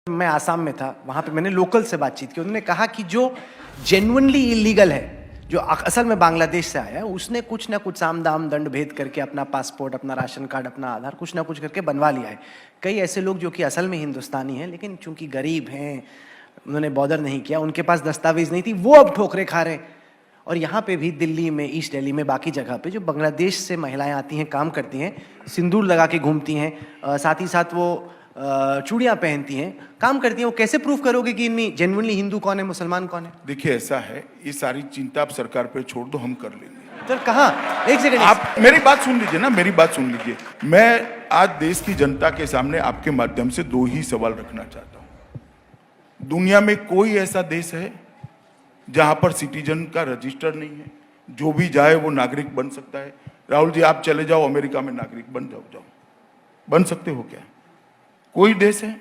मैं आसाम में था, वहाँ पे मैंने लोकल से बातचीत की। उन्होंने कहा कि जो जेन्युइनली इलीगल है, जो असल में बांग्लादेश से आया है, उसने कुछ ना कुछ साम दाम दंड भेद करके अपना पासपोर्ट, अपना राशन कार्ड, अपना आधार कुछ ना कुछ करके बनवा लिया है। कई ऐसे लोग जो कि असल में हिंदुस्तानी हैं लेकिन चूंकि गरीब हैं, उन्होंने बॉर्डर नहीं किया, उनके पास दस्तावेज नहीं थी, वो अब ठोकरे खा रहे हैं। और यहाँ पे भी दिल्ली में, ईस्ट दिल्ली में, बाकी जगह पे जो बांग्लादेश से महिलाएं आती हैं, काम करती हैं, सिंदूर लगा के घूमती हैं, साथ ही साथ वो चूड़ियाँ पहनती हैं, काम करती हैं, वो कैसे प्रूफ करोगे कि इनमें जेन्युइनली हिंदू कौन है, मुसलमान कौन है? देखिए, ऐसा है, ये सारी चिंता आप सरकार पे छोड़ दो, हम कर लेंगे। सर कहाँ? एक सेकंड, आप मेरी बात सुन लीजिए ना, मेरी बात सुन लीजिए। मैं आज देश की जनता के सामने आपके माध्यम से दो ही सवाल रखना चाहता हूं। दुनिया में कोई ऐसा देश है जहां पर सिटीजन का रजिस्टर नहीं है, जो भी जाए वो नागरिक बन सकता है? राहुल जी, आप चले जाओ अमेरिका में, नागरिक बन जाओ, बन सकते हो क्या? कोई देश है?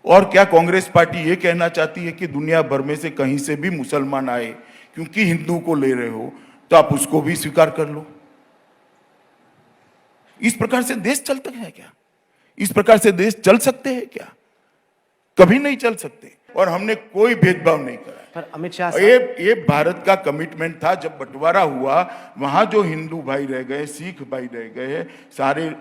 और क्या कांग्रेस पार्टी ये कहना चाहती है कि दुनिया भर में से कहीं से भी मुसलमान आए, क्योंकि हिंदू को ले रहे हो तो आप उसको भी स्वीकार कर लो? इस प्रकार से देश चलता है क्या? इस प्रकार से देश चल सकते हैं क्या? कभी नहीं चल सकते। और हमने कोई भेदभाव नहीं करा। पर अमित शाह, ये भारत का कमिटमेंट था। जब बंटवारा हुआ, वहां जो हिंदू भाई रह गए, सिख भाई रह गए, सारे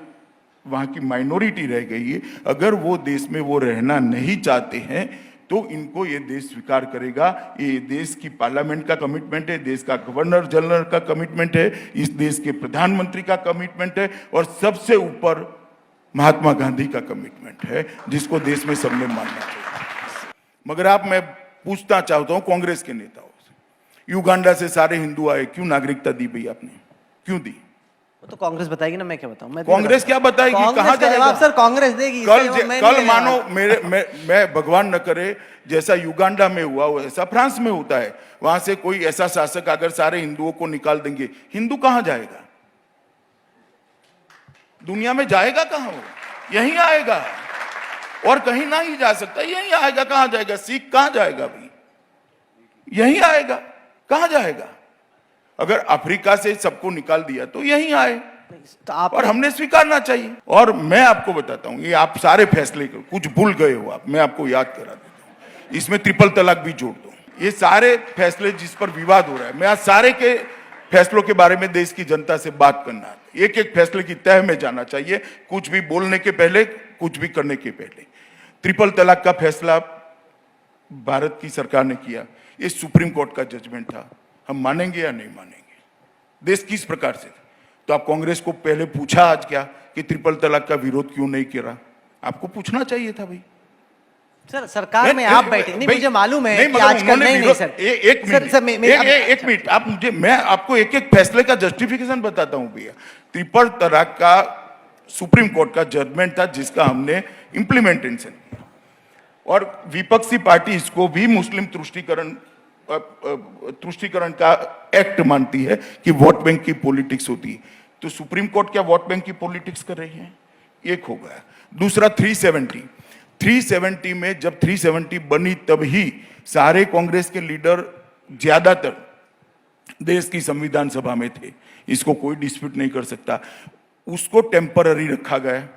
वहां की माइनॉरिटी रह गई है। अगर वो देश में वो रहना नहीं चाहते हैं तो इनको ये देश स्वीकार करेगा। ये देश की पार्लियामेंट का कमिटमेंट है, देश का गवर्नर जनरल का कमिटमेंट है, इस देश के प्रधानमंत्री का कमिटमेंट है, और सबसे ऊपर महात्मा गांधी का कमिटमेंट है, जिसको देश में सबने मानना चाहिए। मगर मैं पूछना चाहता हूं कांग्रेस के नेताओं से, युगांडा से सारे हिंदू आए, क्यों नागरिकता दी भाई आपने? क्यों दी? तो कांग्रेस बताएगी ना, मैं क्या बताऊं? कांग्रेस क्या बताएगी? कहां जाएगा जवाब सर कांग्रेस देगी। कल मानो मैं भगवान न करे, जैसा युगांडा में हुआ वैसा फ्रांस में होता है। वहां से कोई ऐसा शासक अगर सारे हिंदुओं को निकाल देंगे, हिंदू कहां जाएगा? दुनिया में जाएगा कहां? वो यहीं आएगा, और कहीं ना ही जा सकता, यहीं आएगा। कहां जाएगा? सिख कहां जाएगा भाई? यहीं आएगा। कहां जाएगा? अगर अफ्रीका से सबको निकाल दिया तो यहीं आए, तो और हमने स्वीकारना चाहिए। और मैं आपको बताता हूं, ये आप सारे फैसले कुछ भूल गए हो आप, मैं आपको याद करा देता हूं। इसमें ट्रिपल तलाक भी जोड़ दो। ये सारे फैसले जिस पर विवाद हो रहा है, मैं आज सारे के फैसलों के बारे में देश की जनता से बात करना, एक एक फैसले की तह में जाना चाहिए, कुछ भी बोलने के पहले, कुछ भी करने के पहले। ट्रिपल तलाक का फैसला भारत की सरकार ने किया, ये सुप्रीम कोर्ट का जजमेंट था। हम मानेंगे या नहीं मानेंगे? देश किस प्रकार से? तो आप कांग्रेस को पहले पूछा आज क्या कि ट्रिपल तलाक का विरोध क्यों नहीं किया? आपको पूछना चाहिए था भाई। सर सरकार में आप बैठे नहीं, मुझे मालूम है कि आजकल नहीं सर। एक मिनट, आप मुझे, मैं आपको एक एक फैसले का जस्टिफिकेशन बताता हूं भैया। ट्रिपल तलाक का सुप्रीम कोर्ट का जजमेंट था, जिसका हमने इंप्लीमेंटेशन किया, और विपक्षी पार्टी इसको भी मुस्लिम तुष्टिकरण का एक्ट मानती है कि वोट बैंक की पॉलिटिक्स होती है। तो सुप्रीम कोर्ट क्या वोट बैंक की पॉलिटिक्स कर रही है? एक हो गया। दूसरा 370 में, जब 370 बनी तब ही सारे कांग्रेस के लीडर ज्यादातर देश की संविधान सभा में थे, इसको कोई डिस्प्यूट नहीं कर सकता। उसको टेम्पररी रखा गया।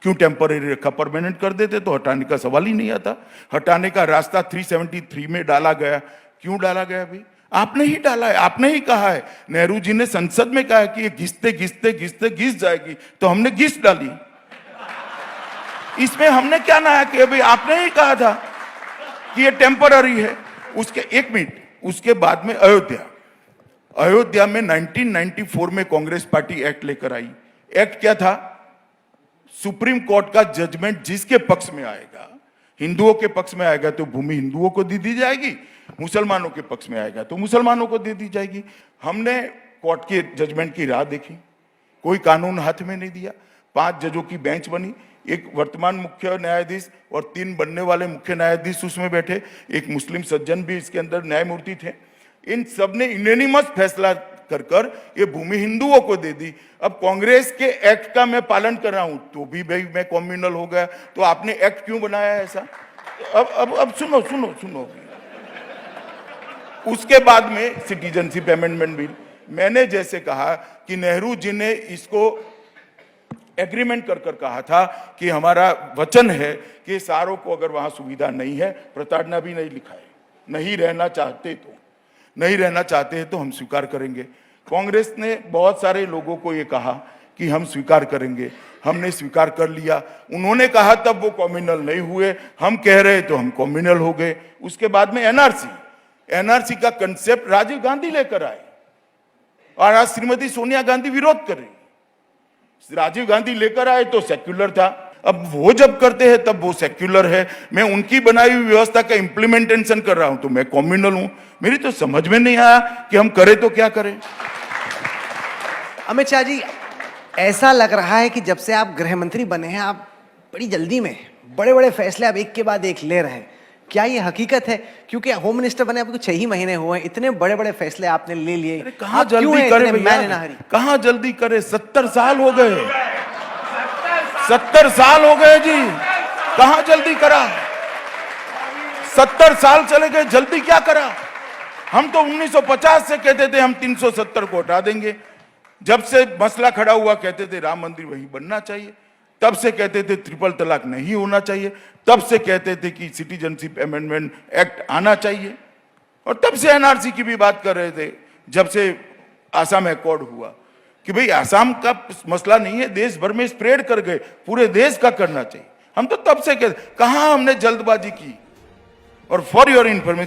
क्यों टेम्पररी रखा? परमानेंट कर देते तो हटाने का सवाल ही नहीं आता। हटाने का रास्ता 373 में डाला गया। क्यों डाला गया भाई? आपने ही डाला है, आपने ही कहा है। नेहरू जी ने संसद में कहा कि ये घिसते घिसते घिसते घिस जाएगी, तो हमने घिस डाली। इसमें हमने क्या नया किया भाई? आपने ही कहा था कि ये टेम्पररी है। उसके एक मिनट, उसके बाद में अयोध्या में 1994 में कांग्रेस पार्टी एक्ट लेकर आई। एक्ट क्या था? सुप्रीम कोर्ट का जजमेंट जिसके पक्ष में आएगा, हिंदुओं के पक्ष में आएगा तो भूमि हिंदुओं को दे दी जाएगी, मुसलमानों के पक्ष में आएगा तो मुसलमानों को दे दी जाएगी। हमने कोर्ट के जजमेंट की राह देखी, कोई कानून हाथ में नहीं दिया। 5 जजों की बेंच बनी, एक वर्तमान मुख्य न्यायाधीश और 3 बनने वाले मुख्य न्यायाधीश उसमें बैठे, एक मुस्लिम सज्जन भी इसके अंदर न्यायमूर्ति थे। इन सब ने यूनानिमस फैसला कर ये भूमि हिंदुओं को दे दी। अब कांग्रेस के एक्ट का मैं पालन कर रहा हूं तो भी भाई मैं कम्युनल हो गया, तो आपने एक्ट क्यों बनाया है ऐसा? अब सुनो। उसके बाद में सिटीजनशिप अमेंडमेंट बिल, मैंने जैसे कहा कि नेहरू जी ने इसको एग्रीमेंट कर कर कहा था कि हमारा वचन है कि सारों को अगर वहां सुविधा नहीं है, प्रताड़ना भी नहीं लिखा है, नहीं रहना चाहते तो हम स्वीकार करेंगे। कांग्रेस ने बहुत सारे लोगों को ये कहा कि हम स्वीकार करेंगे, हमने स्वीकार कर लिया। उन्होंने कहा तब वो कम्युनल नहीं हुए, हम कह रहे तो हम कम्युनल हो गए। उसके बाद में एनआरसी का कंसेप्ट राजीव गांधी लेकर आए और आज श्रीमती सोनिया गांधी विरोध कर रही। राजीव गांधी लेकर आए तो सेक्युलर था, अब वो जब करते हैं तब वो सेक्युलर है। मैं उनकी बनाई हुई व्यवस्था का इंप्लीमेंटेशन कर रहा हूं तो मैं कम्युनल हूं। मेरी तो समझ में नहीं आया कि हम करें तो क्या करें। अमित शाह जी, ऐसा लग रहा है कि जब से आप गृह मंत्री बने हैं, आप बड़ी जल्दी में बड़े बड़े फैसले आप एक के बाद एक ले रहे हैं। क्या ये हकीकत है? क्योंकि होम मिनिस्टर बने आपको 6 ही महीने हुए हैं, इतने बड़े बड़े फैसले आपने ले लिए। कहां जल्दी करे भैया, कहां जल्दी करे? 70 साल हो गए, 70 साल हो गए जी, कहां जल्दी करा? 70 साल चले गए, जल्दी क्या करा? हम तो 1950 से कहते थे हम 370 को हटा देंगे। जब से मसला खड़ा हुआ कहते थे राम मंदिर वहीं बनना चाहिए, तब से कहते थे ट्रिपल तलाक नहीं होना चाहिए, तब से कहते थे कि सिटीजनशिप अमेंडमेंट एक्ट आना चाहिए, और तब से एनआरसी की भी बात कर रहे थे। जब से आसाम अकॉर्ड हुआ कि भाई आसाम का मसला नहीं है, देश भर में स्प्रेड कर गए, पूरे देश का करना चाहिए। हम तो तब से कहते, कहां हमने जल्दबाजी की। और फॉर योर इंफॉर्मेशन